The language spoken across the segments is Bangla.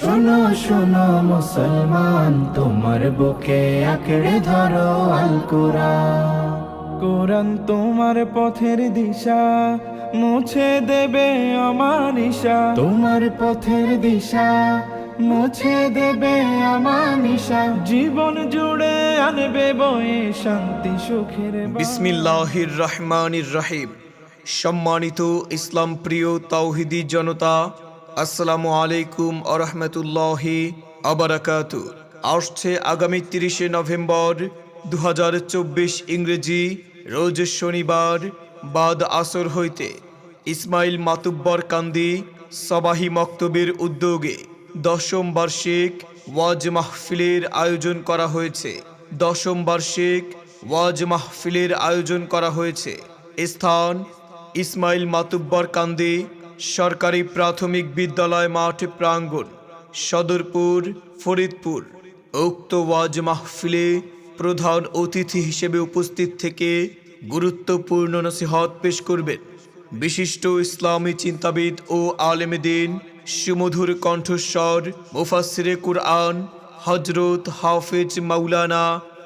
শোনো শোনো মুসলমান, তোমার বুকে আঁকড়ে ধরো আল কুরআন। কোরআন তোমার পথের দিশা, মুছে দেবে অমানিশা। তোমার পথের দিশা মুছে দেবে আমানিশা। জীবন জুড়ে আনবে বয়ে শান্তি সুখের বাণী। বিসমিল্লাহির রহমানির রহিম। সম্মানিত ইসলাম প্রিয় তাওহিদি জনতা, আসসালামু আলাইকুম ওয়া রাহমাতুল্লাহি ওয়া বারাকাতুহু। আসছে আগামী 30শে নভেম্বর 2024 ইংরেজি, রোজ শনিবার বাদ আসর হইতে ইসমাইল মাতুব্বর কান্দি সবাহি মক্তবের উদ্যোগে 10ম বার্ষিক ওয়াজ মাহফিলের আয়োজন করা হয়েছে। 10ম বার্ষিক ওয়াজ মাহফিলের আয়োজন করা হয়েছে। স্থান ইসমাইল মাতুব্বর কান্দি সরকারি প্রাথমিক বিদ্যালয় মাঠ প্রাঙ্গণ, সদরপুর, ফরিদপুর। উক্ত ওয়াজ মাহফিলে প্রধান অতিথি হিসেবে উপস্থিত থেকে গুরুত্বপূর্ণ নসিহত পেশ করবেন বিশিষ্ট ইসলামী চিন্তাবিদ ও আলেমে দ্বীন, সুমধুর কণ্ঠস্বর মুফাসসিরে কুরআন হযরত হাফেজ মাওলানা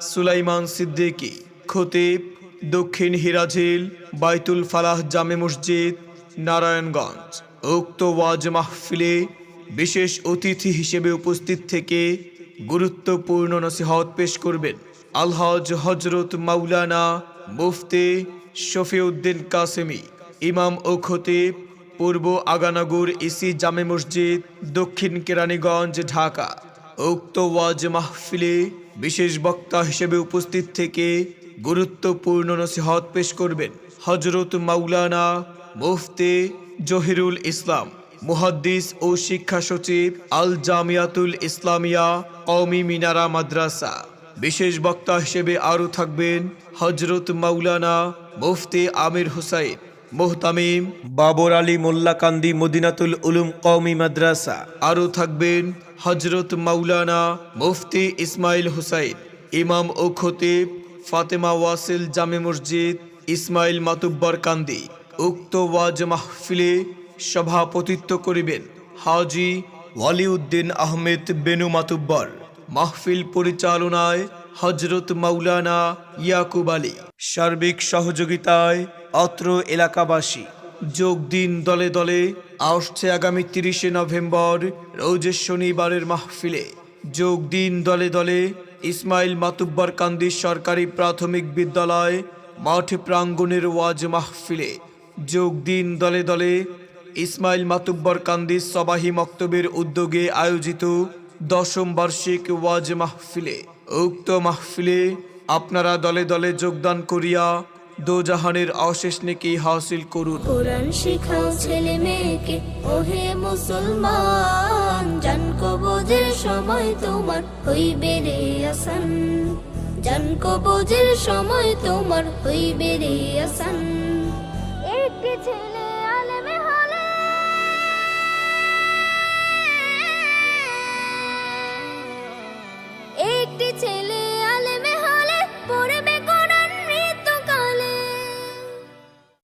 সুলাইমান সিদ্দিকী, খতিব, দক্ষিণ হিরাঝিল বাইতুল ফালাহ জামে মসজিদ, নারায়ণগঞ্জ। উক্ত ওয়াজ মাহফিলে বিশেষ অতিথি হিসেবে উপস্থিত থেকে গুরুত্বপূর্ণ নসিহত পেশ করবেন আলহাজ হযরত মাওলানা মুফতি শফিউদ্দিন কাসেমী, ইমাম ও খতিব, পূর্ব আগানগর ইসি জামে মসজিদ, দক্ষিণ কেরানীগঞ্জ, ঢাকা। উক্ত ওয়াজ মাহফিলে বিশেষ বক্তা হিসেবে উপস্থিত থেকে গুরুত্বপূর্ণ নসিহত পেশ করবেন হযরত মাওলানা মুফতি জহিরুল ইসলাম, মুহাদ্দিস ও শিক্ষা সচিব, আল জামিয়াতুল ইসলামিয়া কওমি মিনারা মাদ্রাসা। বিশেষ বক্তা হিসেবে আরও থাকবেন হযরত মাওলানা মুফতি আমির হুসাইন, মুহতামিম, বাবর আলী মোল্লা কান্দি মদিনাতুল উলুম কওমি মাদ্রাসা। আরও থাকবেন হযরত মাওলানা মুফতি ইসমাইল হুসাইন, ইমাম ও খতিব, ফাতেমা ওয়াসিল জামে মসজিদ, ইসমাইল মাতুব্বর কান্দি। উক্ত ওয়াজ মাহফিলে সভাপতিত্ব করিবেন হাজী ওয়ালিউদ্দিন আহমেদ বেনু মাতুব্বর। মাহফিল পরিচালনায় হযরত মাওলানা ইয়াকুব আলী। সার্বিক সহযোগিতায় অত্র এলাকাবাসী। যোগ দিন দলে দলে। আসছে আগামী 30শে নভেম্বর রোজ শনিবারের মাহফিলে যোগ দিন দলে দলে। ইসমাইল মাতুব্বর কান্দি সরকারি প্রাথমিক বিদ্যালয় মাঠ প্রাঙ্গণের ওয়াজ মাহফিলে যোগ দিন দলে দলে। ইসমাইল মাতুব্বর কান্দি সবাহি মক্তবের উদ্যোগে আয়োজিত 10ম বার্ষিক ওয়াজ মাহফিলে। উক্ত মাহফিলে আপনারা দলে দলে যোগদান করিয়া দোজাহানের অশেষ নেকি হাসিল করুন। কোরআন শিখাও ছেলে মেয়েকে, ওহে মুসলমান, জান কবজের সময় তোমার হইবে রে আসান। জান কবজের সময় তোমার হইবে রে আসান। একটি ছেলে